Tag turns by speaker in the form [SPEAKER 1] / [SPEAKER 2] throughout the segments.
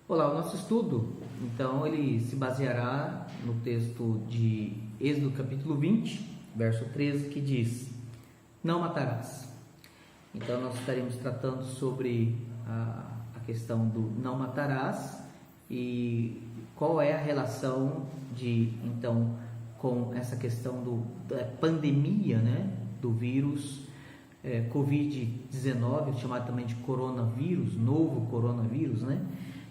[SPEAKER 1] Olá, o nosso estudo, então, ele se baseará no texto de Êxodo capítulo 20, verso 13, que diz: não matarás. Então, nós estaremos tratando sobre a questão do não matarás e qual é a relação então, com essa questão da pandemia, né, do vírus Covid-19, chamado também de coronavírus, novo coronavírus, né,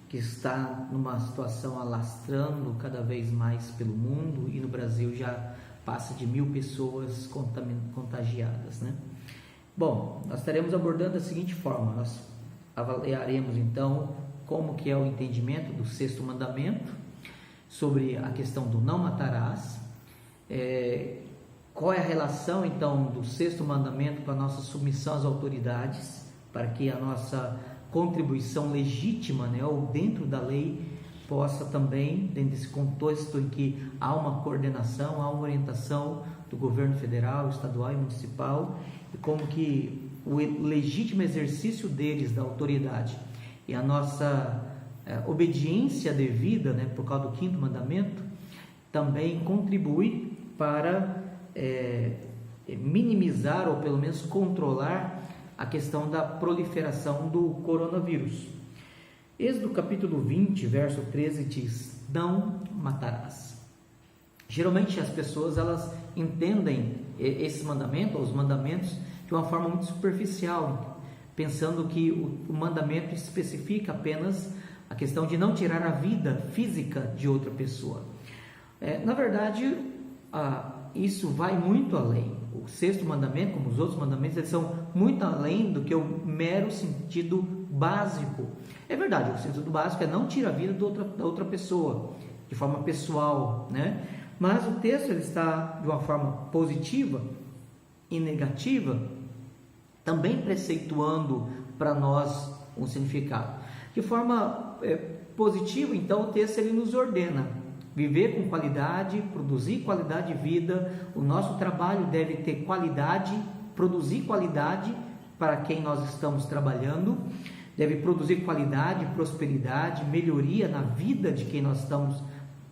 [SPEAKER 1] que está numa situação alastrando cada vez mais pelo mundo, e no Brasil já passa de 1.000 pessoas contagiadas, né? Bom, nós estaremos abordando da seguinte forma: nós avaliaremos então como que é o entendimento do sexto mandamento sobre a questão do não matarás, qual é a relação então do sexto mandamento com a nossa submissão às autoridades, para que a nossa contribuição legítima, né, ou dentro da lei, possa também, dentro desse contexto em que há uma coordenação, há uma orientação do governo federal, estadual e municipal, e como que o legítimo exercício deles, da autoridade, e a nossa obediência devida, né, por causa do quinto mandamento, também contribui para minimizar ou pelo menos controlar a questão da proliferação do coronavírus. Êxodo capítulo 20, verso 13 diz: não matarás. Geralmente as pessoas elas entendem esse mandamento, ou os mandamentos, de uma forma muito superficial, pensando que o mandamento especifica apenas a questão de não tirar a vida física de outra pessoa. Na verdade, isso vai muito além. O sexto mandamento, como os outros mandamentos, eles são muito além do que o mero sentido básico. É verdade, o sentido básico é não tirar a vida da outra pessoa, de forma pessoal, né? Mas o texto ele está de uma forma positiva e negativa, também preceituando para nós um significado. De forma positiva, então, o texto ele nos ordena viver com qualidade, produzir qualidade de vida. O nosso trabalho deve ter qualidade, produzir qualidade para quem nós estamos trabalhando, deve produzir qualidade, prosperidade, melhoria na vida de quem nós estamos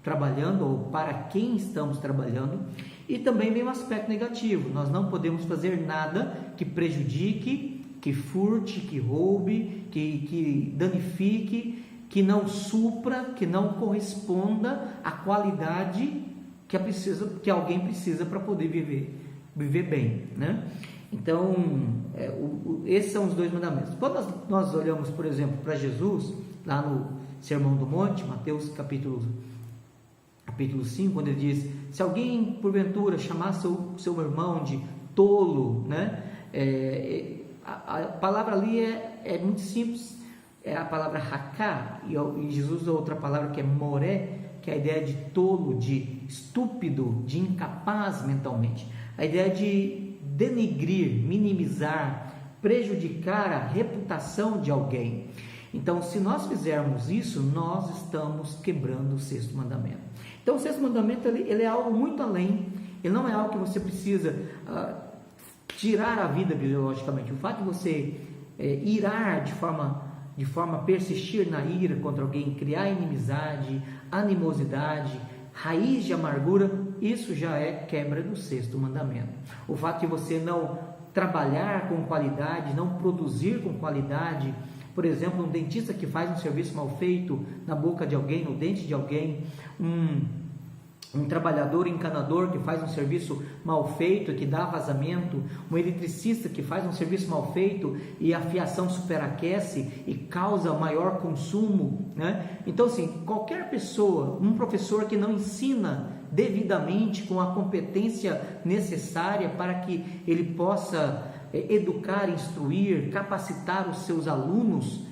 [SPEAKER 1] trabalhando ou para quem estamos trabalhando. E também vem um aspecto negativo: nós não podemos fazer nada que prejudique, que furte, que roube, que danifique, que não supra, que não corresponda à qualidade que alguém precisa para poder viver bem, né? Então, esses são os dois mandamentos. Quando nós olhamos, por exemplo, para Jesus, lá no Sermão do Monte, Mateus capítulo 5, quando ele diz: se alguém porventura chamar seu irmão de tolo, né? A palavra ali é muito simples. É a palavra raká, e Jesus usa outra palavra que é moré, que é a ideia de tolo, de estúpido, de incapaz mentalmente. A ideia de denegrir, minimizar, prejudicar a reputação de alguém. Então, se nós fizermos isso, nós estamos quebrando o sexto mandamento. Então, o sexto mandamento ele é algo muito além. Ele não é algo que você precisa tirar a vida biologicamente. O fato de você irar de forma persistir na ira contra alguém, criar inimizade, animosidade, raiz de amargura, isso já é quebra do sexto mandamento. O fato de você não trabalhar com qualidade, não produzir com qualidade, por exemplo, um dentista que faz um serviço mal feito na boca de alguém, no dente de alguém, um trabalhador encanador que faz um serviço mal feito, que dá vazamento, um eletricista que faz um serviço mal feito e a fiação superaquece e causa maior consumo, né? Então, assim, qualquer pessoa, um professor que não ensina devidamente com a competência necessária para que ele possa educar, instruir, capacitar os seus alunos,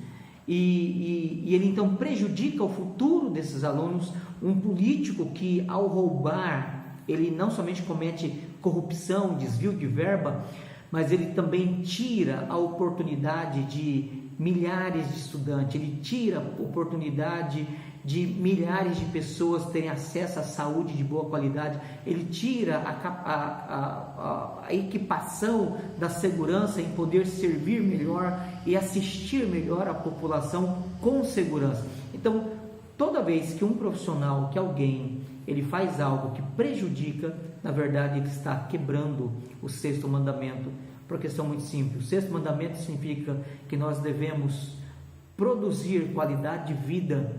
[SPEAKER 1] e ele então prejudica o futuro desses alunos. Um político que, ao roubar, ele não somente comete corrupção, desvio de verba, mas ele também tira a oportunidade de milhares de estudantes, ele tira a oportunidade de milhares de pessoas terem acesso à saúde de boa qualidade, ele tira a equipação da segurança em poder servir melhor e assistir melhor a população com segurança. Então, toda vez que um profissional, que alguém, ele faz algo que prejudica, na verdade ele está quebrando o sexto mandamento, por uma questão muito simples. O sexto mandamento significa que nós devemos produzir qualidade de vida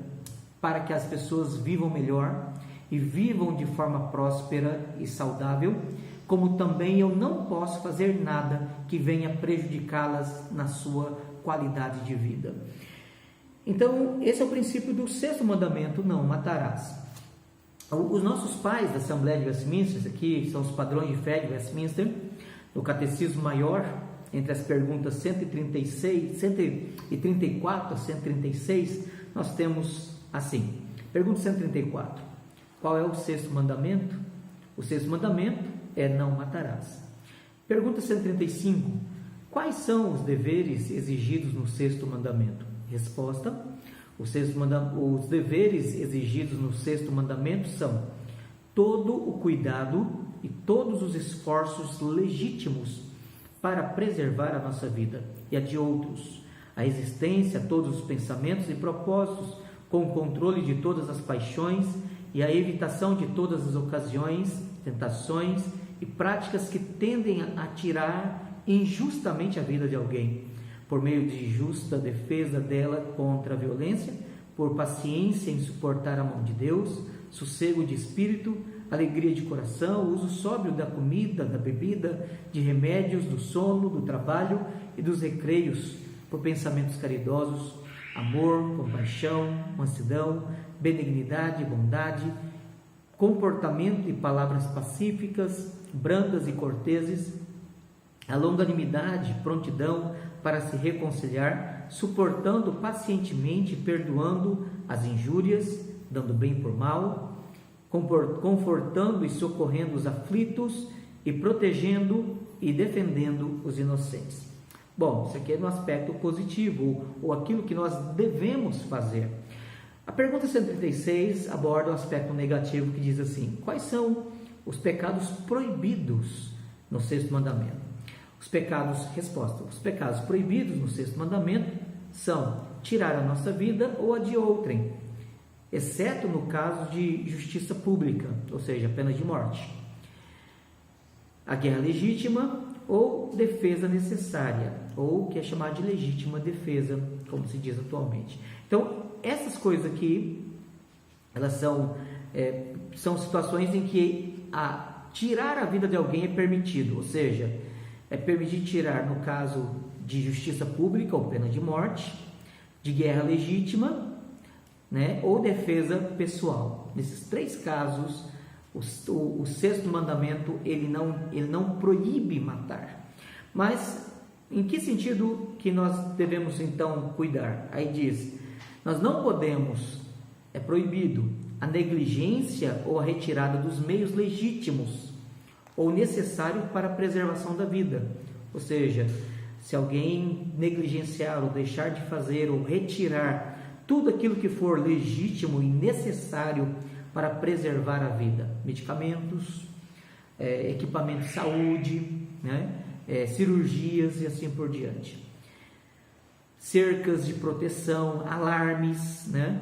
[SPEAKER 1] para que as pessoas vivam melhor e vivam de forma próspera e saudável, como também eu não posso fazer nada que venha prejudicá-las na sua qualidade de vida. Então, esse é o princípio do sexto mandamento: não matarás. Os nossos pais da Assembleia de Westminster, aqui são os padrões de fé de Westminster, no Catecismo Maior, entre as perguntas 134 a 136, nós temos assim: pergunta 134, qual é o sexto mandamento? O sexto mandamento é: não matarás. Pergunta 135, quais são os deveres exigidos no sexto mandamento? Resposta: os deveres exigidos no sexto mandamento são todo o cuidado e todos os esforços legítimos para preservar a nossa vida e a de outros, a existência, todos os pensamentos e propósitos, com o controle de todas as paixões e a evitação de todas as ocasiões, tentações e práticas que tendem a tirar injustamente a vida de alguém, por meio de justa defesa dela contra a violência, por paciência em suportar a mão de Deus, sossego de espírito, alegria de coração, uso sóbrio da comida, da bebida, de remédios, do sono, do trabalho e dos recreios, por pensamentos caridosos, amor, compaixão, mansidão, benignidade, bondade, comportamento e palavras pacíficas, brandas e corteses, a longanimidade, prontidão para se reconciliar, suportando pacientemente e perdoando as injúrias, dando bem por mal, confortando e socorrendo os aflitos e protegendo e defendendo os inocentes. Bom, isso aqui é no aspecto positivo, ou aquilo que nós devemos fazer. A pergunta 136 aborda o aspecto negativo, que diz assim: quais são os pecados proibidos no sexto mandamento? Resposta: os pecados proibidos no sexto mandamento são tirar a nossa vida ou a de outrem, exceto no caso de justiça pública, ou seja, pena de morte, a guerra legítima ou defesa necessária, ou que é chamado de legítima defesa, como se diz atualmente. Então, essas coisas aqui, elas são situações em que tirar a vida de alguém é permitido, ou seja, é permitido tirar no caso de justiça pública ou pena de morte, de guerra legítima, né, ou defesa pessoal. Nesses três casos, o sexto mandamento ele não proíbe matar. Mas em que sentido que nós devemos então cuidar? Aí diz: nós não podemos, é proibido a negligência ou a retirada dos meios legítimos ou necessários para a preservação da vida. Ou seja, se alguém negligenciar ou deixar de fazer ou retirar tudo aquilo que for legítimo e necessário para preservar a vida, medicamentos, equipamento de saúde, né? Cirurgias e assim por diante, cercas de proteção, alarmes, né?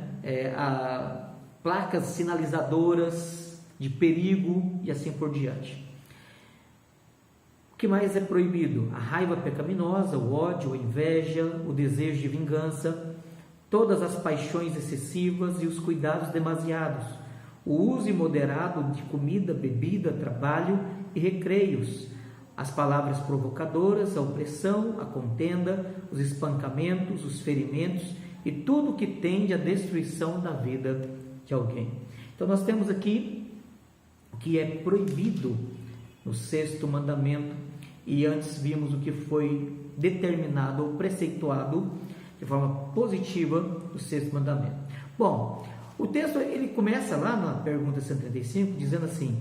[SPEAKER 1] Placas sinalizadoras de perigo e assim por diante. O que mais é proibido? A raiva pecaminosa, o ódio, a inveja, o desejo de vingança, todas as paixões excessivas e os cuidados demasiados, o uso imoderado de comida, bebida, trabalho e recreios, as palavras provocadoras, a opressão, a contenda, os espancamentos, os ferimentos e tudo que tende à destruição da vida de alguém. Então nós temos aqui o que é proibido no sexto mandamento, e antes vimos o que foi determinado ou preceituado de forma positiva no sexto mandamento. Bom, o texto ele começa lá na pergunta 135 dizendo assim: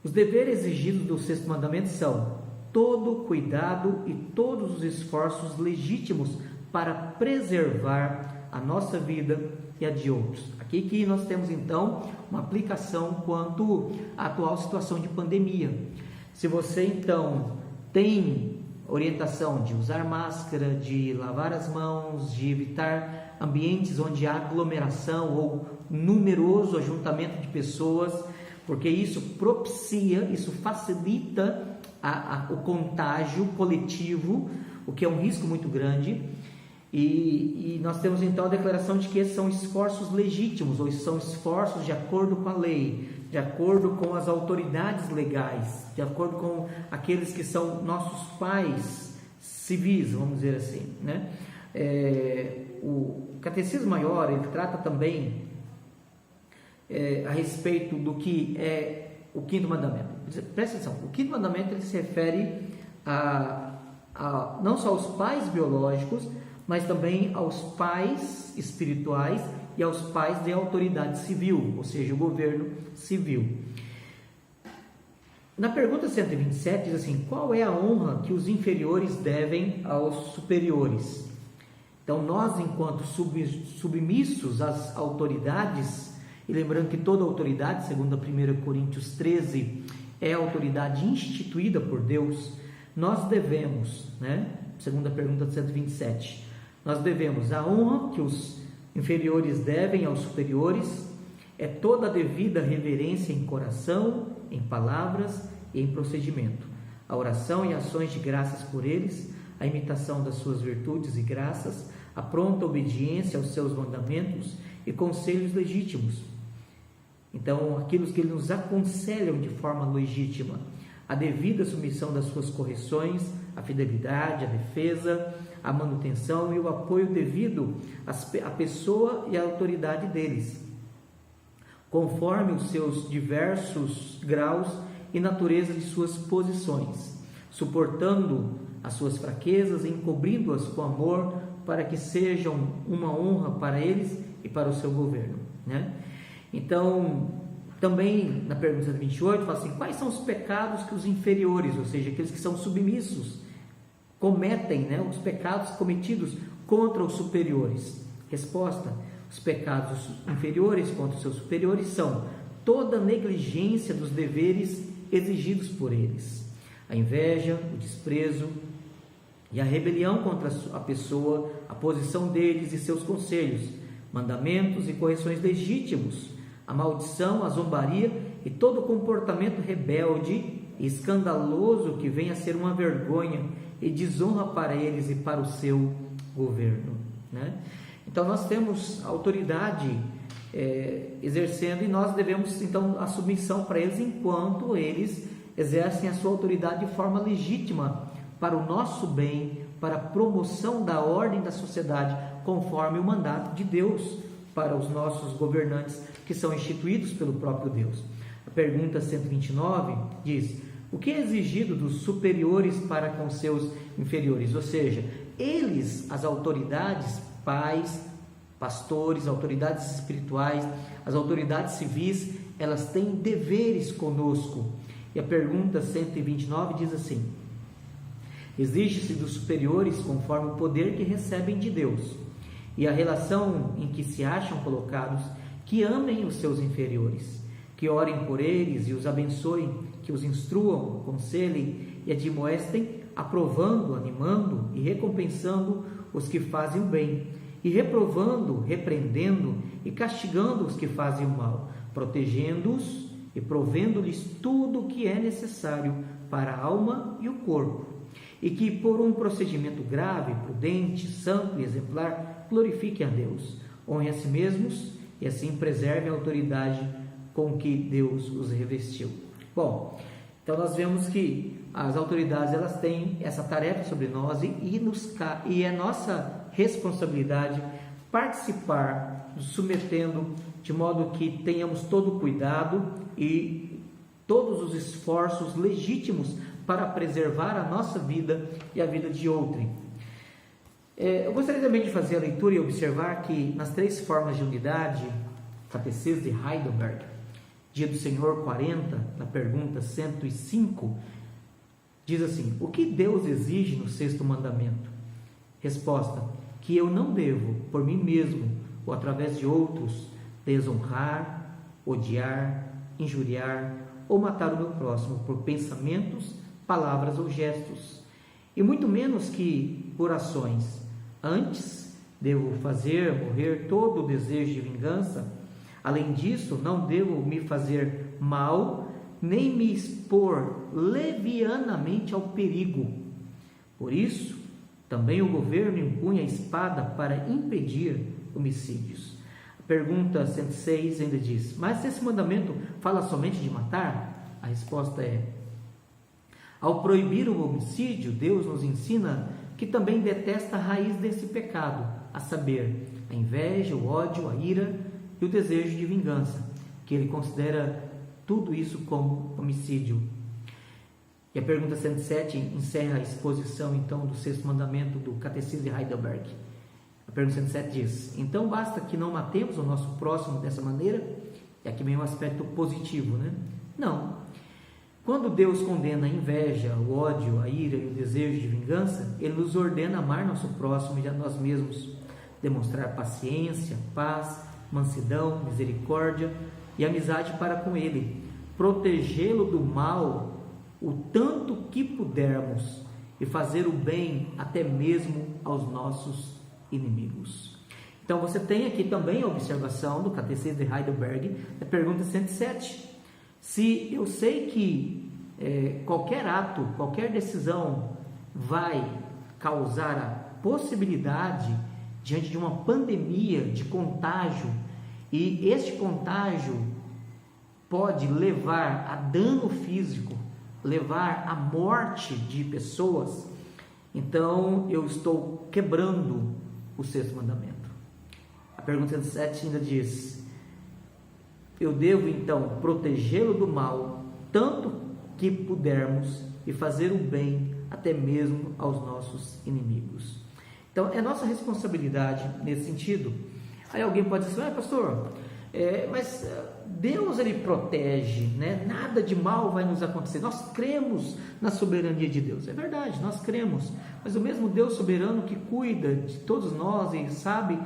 [SPEAKER 1] os deveres exigidos do sexto mandamento são todo cuidado e todos os esforços legítimos para preservar a nossa vida e a de outros. Aqui que nós temos então uma aplicação quanto à atual situação de pandemia. Se você então tem orientação de usar máscara, de lavar as mãos, de evitar ambientes onde há aglomeração ou numeroso ajuntamento de pessoas, porque isso propicia, isso facilita o contágio coletivo, o que é um risco muito grande. E nós temos então a declaração de que esses são esforços legítimos, ou são esforços de acordo com a lei, de acordo com as autoridades legais, de acordo com aqueles que são nossos pais civis, vamos dizer assim, né? O Catecismo Maior, ele trata também a respeito do que é o quinto mandamento. Presta atenção, o quinto mandamento ele se refere não só aos pais biológicos, mas também aos pais espirituais e aos pais de autoridade civil, ou seja, o governo civil. Na pergunta 127 diz assim: qual é a honra que os inferiores devem aos superiores? Então nós, enquanto submissos às autoridades, e lembrando que toda autoridade, segundo 1 Coríntios 13, é autoridade instituída por Deus, nós devemos, segundo a pergunta 127, nós devemos a honra que os inferiores devem aos superiores, é toda a devida reverência em coração, em palavras e em procedimento, a oração e ações de graças por eles, a imitação das suas virtudes e graças, a pronta obediência aos seus mandamentos e conselhos legítimos. Então, aqueles que nos aconselham de forma legítima, a devida submissão das suas correções, a fidelidade, a defesa, a manutenção e o apoio devido à pessoa e à autoridade deles, conforme os seus diversos graus e natureza de suas posições, suportando as suas fraquezas e encobrindo-as com amor, para que sejam uma honra para eles e para o seu governo, Então, também na pergunta 28, fala assim: quais são os pecados que os inferiores, ou seja, aqueles que são submissos, cometem, os pecados cometidos contra os superiores? Resposta: os pecados inferiores contra os seus superiores são toda negligência dos deveres exigidos por eles, a inveja, o desprezo e a rebelião contra a pessoa, a posição deles e seus conselhos, mandamentos e correções legítimos, a maldição, a zombaria e todo comportamento rebelde e escandaloso que venha a ser uma vergonha e desonra para eles e para o seu governo, Então nós temos autoridade exercendo, e nós devemos então a submissão para eles enquanto eles exercem a sua autoridade de forma legítima para o nosso bem, para a promoção da ordem da sociedade, conforme o mandato de Deus para os nossos governantes, que são instituídos pelo próprio Deus. A pergunta 129 diz: o que é exigido dos superiores para com seus inferiores? Ou seja, eles, as autoridades, pais, pastores, autoridades espirituais, as autoridades civis, elas têm deveres conosco. E a pergunta 129 diz assim: exige-se dos superiores conforme o poder que recebem de Deus e a relação em que se acham colocados, que amem os seus inferiores, que orem por eles e os abençoem, que os instruam, aconselhem e admoestem, aprovando, animando e recompensando os que fazem o bem, e reprovando, repreendendo e castigando os que fazem o mal, protegendo-os e provendo-lhes tudo o que é necessário para a alma e o corpo, e que por um procedimento grave, prudente, santo e exemplar, glorifiquem a Deus, honrem a si mesmos e assim preservem a autoridade com que Deus os revestiu. Bom, então nós vemos que as autoridades, elas têm essa tarefa sobre nós e é nossa responsabilidade participar, nos submetendo, de modo que tenhamos todo o cuidado e todos os esforços legítimos para preservar a nossa vida e a vida de outrem. Eu gostaria também de fazer a leitura e observar que nas 3 formas de unidade, Catecismo de Heidelberg, Dia do Senhor 40, na pergunta 105, diz assim: o que Deus exige no 6º mandamento? Resposta: que eu não devo, por mim mesmo ou através de outros, desonrar, odiar, injuriar ou matar o meu próximo por pensamentos, palavras ou gestos. e muito menos que por ações. Antes, devo fazer morrer todo o desejo de vingança. Além disso, não devo me fazer mal, nem me expor levianamente ao perigo. Por isso, também o governo impunha a espada para impedir homicídios. A pergunta 106 ainda diz: mas se esse mandamento fala somente de matar? A resposta é: ao proibir o homicídio, Deus nos ensina que também detesta a raiz desse pecado, a saber, a inveja, o ódio, a ira e o desejo de vingança, que ele considera tudo isso como homicídio. E a pergunta 107 encerra a exposição, então, do sexto mandamento do Catecismo de Heidelberg. A pergunta 107 diz: então basta que não matemos o nosso próximo dessa maneira? E aqui vem um aspecto positivo, né? Não. Quando Deus condena a inveja, o ódio, a ira e o desejo de vingança, Ele nos ordena amar nosso próximo e a nós mesmos, demonstrar paciência, paz, mansidão, misericórdia e amizade para com Ele, protegê-lo do mal o tanto que pudermos e fazer o bem até mesmo aos nossos inimigos. Então você tem aqui também a observação do Catecismo de Heidelberg, da pergunta 107. Se eu sei que qualquer ato, qualquer decisão vai causar a possibilidade, diante de uma pandemia de contágio, e este contágio pode levar a dano físico, levar à morte de pessoas, então eu estou quebrando o sexto mandamento. A pergunta 107 ainda diz: eu devo então protegê-lo do mal, tanto que pudermos, e fazer o bem até mesmo aos nossos inimigos. Então é nossa responsabilidade nesse sentido. Aí alguém pode dizer: pastor, mas Deus ele protege, né? Nada de mal vai nos acontecer. Nós cremos na soberania de Deus. É verdade, nós cremos, mas o mesmo Deus soberano que cuida de todos nós e sabe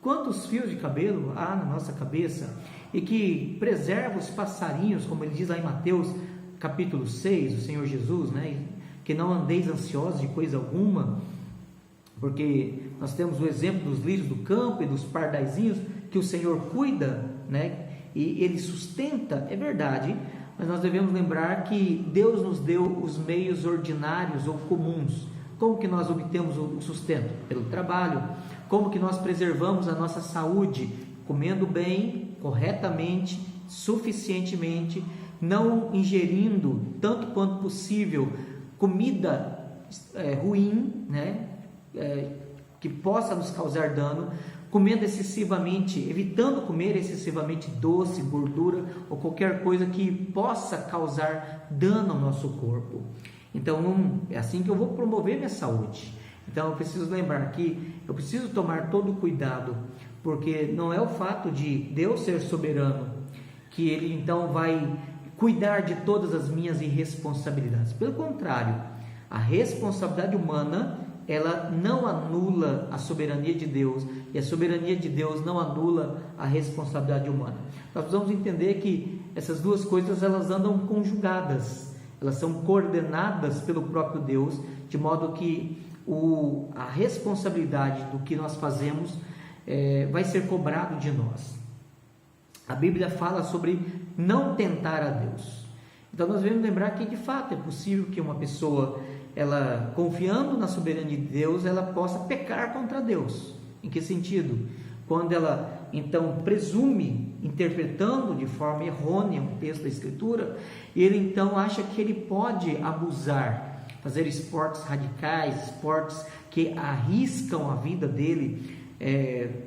[SPEAKER 1] quantos fios de cabelo há na nossa cabeça, e que preserva os passarinhos, como ele diz lá em Mateus capítulo 6, o Senhor Jesus, né? Que não andeis ansiosos de coisa alguma, porque nós temos o exemplo dos lírios do campo e dos pardaizinhos, que o Senhor cuida, né? E Ele sustenta, é verdade, mas nós devemos lembrar que Deus nos deu os meios ordinários ou comuns. Como que nós obtemos o sustento? Pelo trabalho. Como que nós preservamos a nossa saúde? Comendo bem, corretamente, suficientemente, não ingerindo, tanto quanto possível, comida ruim, né? Que possa nos causar dano, comendo excessivamente, evitando comer excessivamente doce, gordura ou qualquer coisa que possa causar dano ao nosso corpo. Então é assim que eu vou promover minha saúde. Então eu preciso lembrar que eu preciso tomar todo o cuidado, porque não é o fato de Deus ser soberano que Ele então vai cuidar de todas as minhas irresponsabilidades. Pelo contrário, a responsabilidade humana, ela não anula a soberania de Deus, e a soberania de Deus não anula a responsabilidade humana. Nós precisamos entender que essas duas coisas elas andam conjugadas, elas são coordenadas pelo próprio Deus, de modo que a responsabilidade do que nós fazemos vai ser cobrado de nós. A Bíblia fala sobre não tentar a Deus. Então nós devemos lembrar que de fato é possível que uma pessoa, ela confiando na soberania de Deus, ela possa pecar contra Deus. Em que sentido? Quando ela então presume, interpretando de forma errônea um texto da Escritura, e ele então acha que ele pode abusar, fazer esportes radicais, esportes que arriscam a vida dele,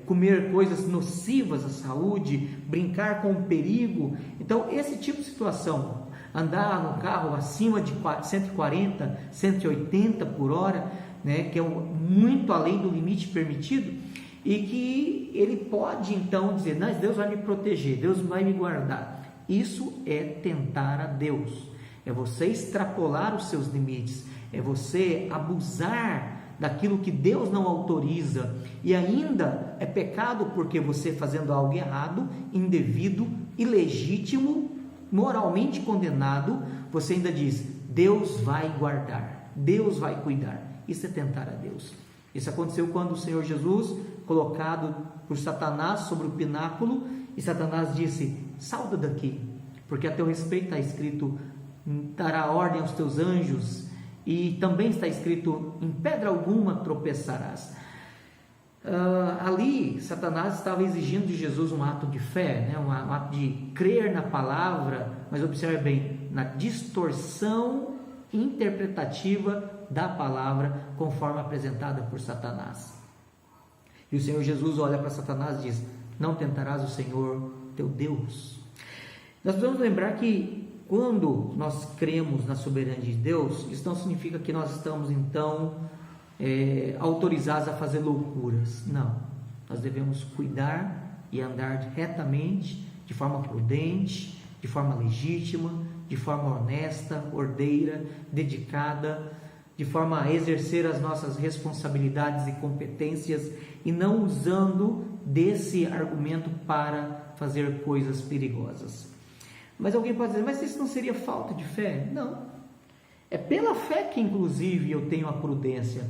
[SPEAKER 1] comer coisas nocivas à saúde, brincar com o perigo. Então esse tipo de situação, andar no carro acima de 140, 180 por hora, né, que é muito além do limite permitido, e que ele pode então dizer: mas Deus vai me proteger, Deus vai me guardar. Isso é tentar a Deus, é você extrapolar os seus limites, é você abusar daquilo que Deus não autoriza, e ainda é pecado porque você, fazendo algo errado, indevido, ilegítimo, moralmente condenado, você ainda diz: Deus vai guardar. Deus vai cuidar. Isso é tentar a Deus. Isso aconteceu quando o Senhor Jesus, colocado por Satanás sobre o pináculo, e Satanás disse: salta daqui, porque a teu respeito está escrito: dará ordem aos teus anjos, e também está escrito: em pedra alguma tropeçarás. Ali Satanás estava exigindo de Jesus um ato de fé, né? um ato de crer na palavra, mas observe bem, na distorção interpretativa da palavra conforme apresentada por Satanás. E o Senhor Jesus olha para Satanás e diz: não tentarás o Senhor teu Deus. Nós precisamos lembrar que quando nós cremos na soberania de Deus, isso não significa que nós estamos então autorizados a fazer loucuras. Não, nós devemos cuidar e andar retamente, de forma prudente, de forma legítima, de forma honesta, ordeira, dedicada, de forma a exercer as nossas responsabilidades e competências, e não usando desse argumento para fazer coisas perigosas. Mas alguém pode dizer: mas isso não seria falta de fé? Não, é pela fé que inclusive eu tenho a prudência,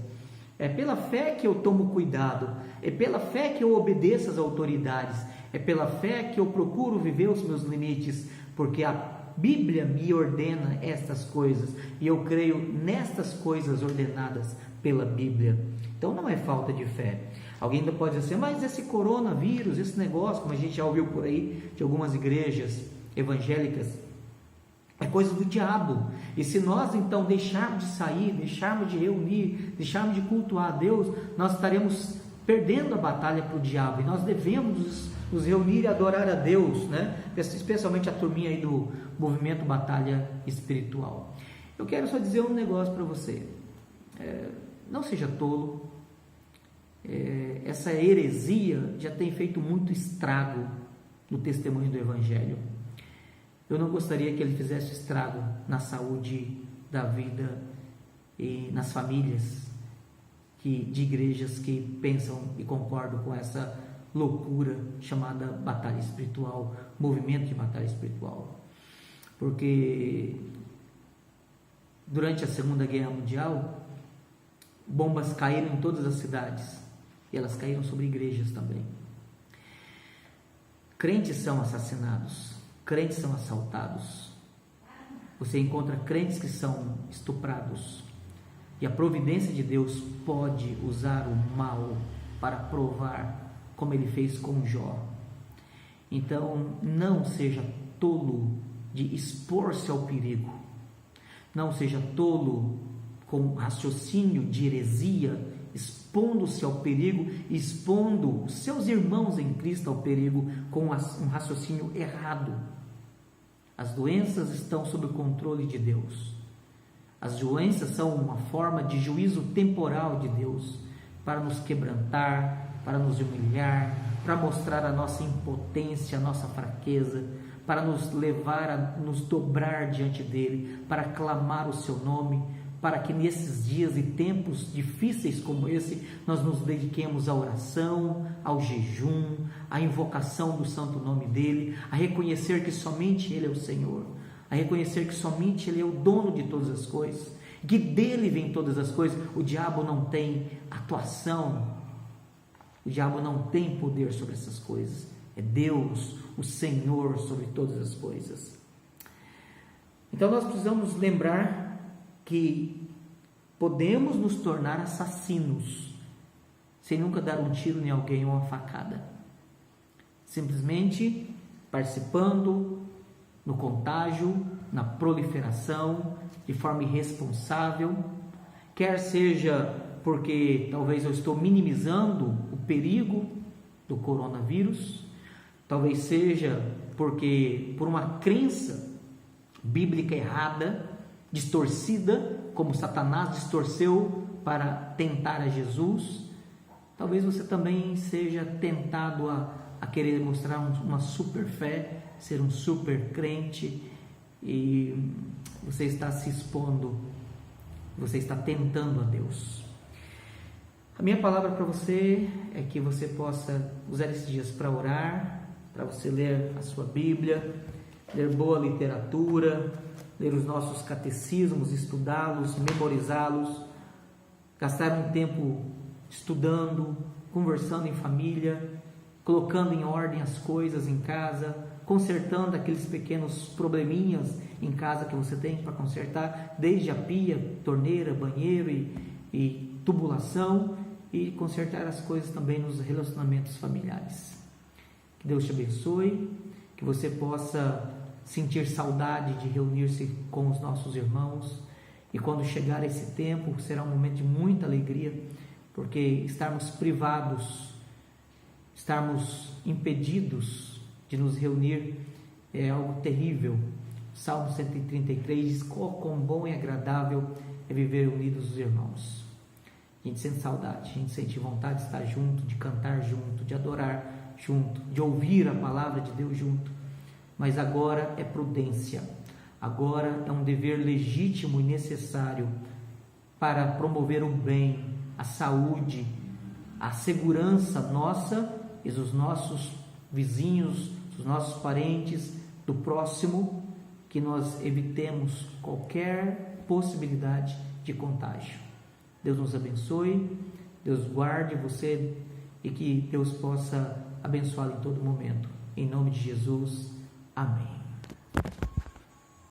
[SPEAKER 1] é pela fé que eu tomo cuidado, é pela fé que eu obedeço às autoridades, é pela fé que eu procuro viver os meus limites, porque a Bíblia me ordena estas coisas, e eu creio nestas coisas ordenadas pela Bíblia. Então não é falta de fé. Alguém ainda pode dizer: mas esse coronavírus, esse negócio, como a gente já ouviu por aí de algumas igrejas evangélicas, é coisa do diabo, e se nós então deixarmos de sair, deixarmos de reunir, deixarmos de cultuar a Deus, nós estaremos perdendo a batalha para o diabo, e nós devemos nos reunir e adorar a Deus, né? Especialmente a turminha aí do movimento Batalha Espiritual. Eu quero só dizer um negócio para você: não seja tolo. Essa heresia já tem feito muito estrago no testemunho do Evangelho. Eu não gostaria que ele fizesse estrago na saúde da vida e nas famílias de igrejas que pensam e concordam com essa loucura chamada batalha espiritual, movimento de batalha espiritual. Porque durante a Segunda Guerra Mundial, bombas caíram em todas as cidades, e elas caíram sobre igrejas também. Crentes são assassinados, crentes são assaltados, você encontra crentes que são estuprados, e a providência de Deus pode usar o mal para provar, como ele fez com Jó. Então não seja tolo de expor-se ao perigo, não seja tolo com raciocínio de heresia, expondo-se ao perigo, expondo os seus irmãos em Cristo ao perigo com um raciocínio errado. As doenças estão sob o controle de Deus. As doenças são uma forma de juízo temporal de Deus para nos quebrantar, para nos humilhar, para mostrar a nossa impotência, a nossa fraqueza, para nos levar a nos dobrar diante dele, para clamar o seu nome, para que nesses dias e tempos difíceis como esse, nós nos dediquemos à oração, ao jejum, à invocação do santo nome dele, a reconhecer que somente ele é o Senhor, a reconhecer que somente ele é o dono de todas as coisas, que dele vem todas as coisas. O diabo não tem atuação, o diabo não tem poder sobre essas coisas, é Deus, o Senhor, sobre todas as coisas. Então nós precisamos lembrar que podemos nos tornar assassinos sem nunca dar um tiro em alguém ou uma facada, simplesmente participando no contágio, na proliferação, de forma irresponsável, quer seja porque talvez eu estou minimizando o perigo do coronavírus, talvez seja porque por uma crença bíblica errada, distorcida, como Satanás distorceu para tentar a Jesus. Talvez você também seja tentado a querer mostrar uma super fé, ser um super crente, e você está se expondo, você está tentando a Deus. A minha palavra para você é que você possa usar esses dias para orar, para você ler a sua Bíblia, ler boa literatura, ler os nossos catecismos, estudá-los, memorizá-los, gastar um tempo estudando, conversando em família, colocando em ordem as coisas em casa, consertando aqueles pequenos probleminhas em casa que você tem para consertar, desde a pia, torneira, banheiro e tubulação, e consertar as coisas também nos relacionamentos familiares. Que Deus te abençoe, que você possa sentir saudade de reunir-se com os nossos irmãos, e quando chegar esse tempo será um momento de muita alegria, porque estarmos privados, estarmos impedidos de nos reunir é algo terrível. Salmo 133 diz: quão bom e agradável é viver unidos os irmãos. A gente sente saudade, a gente sente vontade de estar junto, de cantar junto, de adorar junto, de ouvir a palavra de Deus junto. Mas agora é prudência, agora é um dever legítimo e necessário para promover o bem, a saúde, a segurança nossa e dos nossos vizinhos, dos nossos parentes, do próximo, que nós evitemos qualquer possibilidade de contágio. Deus nos abençoe, Deus guarde você e que Deus possa abençoá-lo em todo momento. Em nome de Jesus, amém.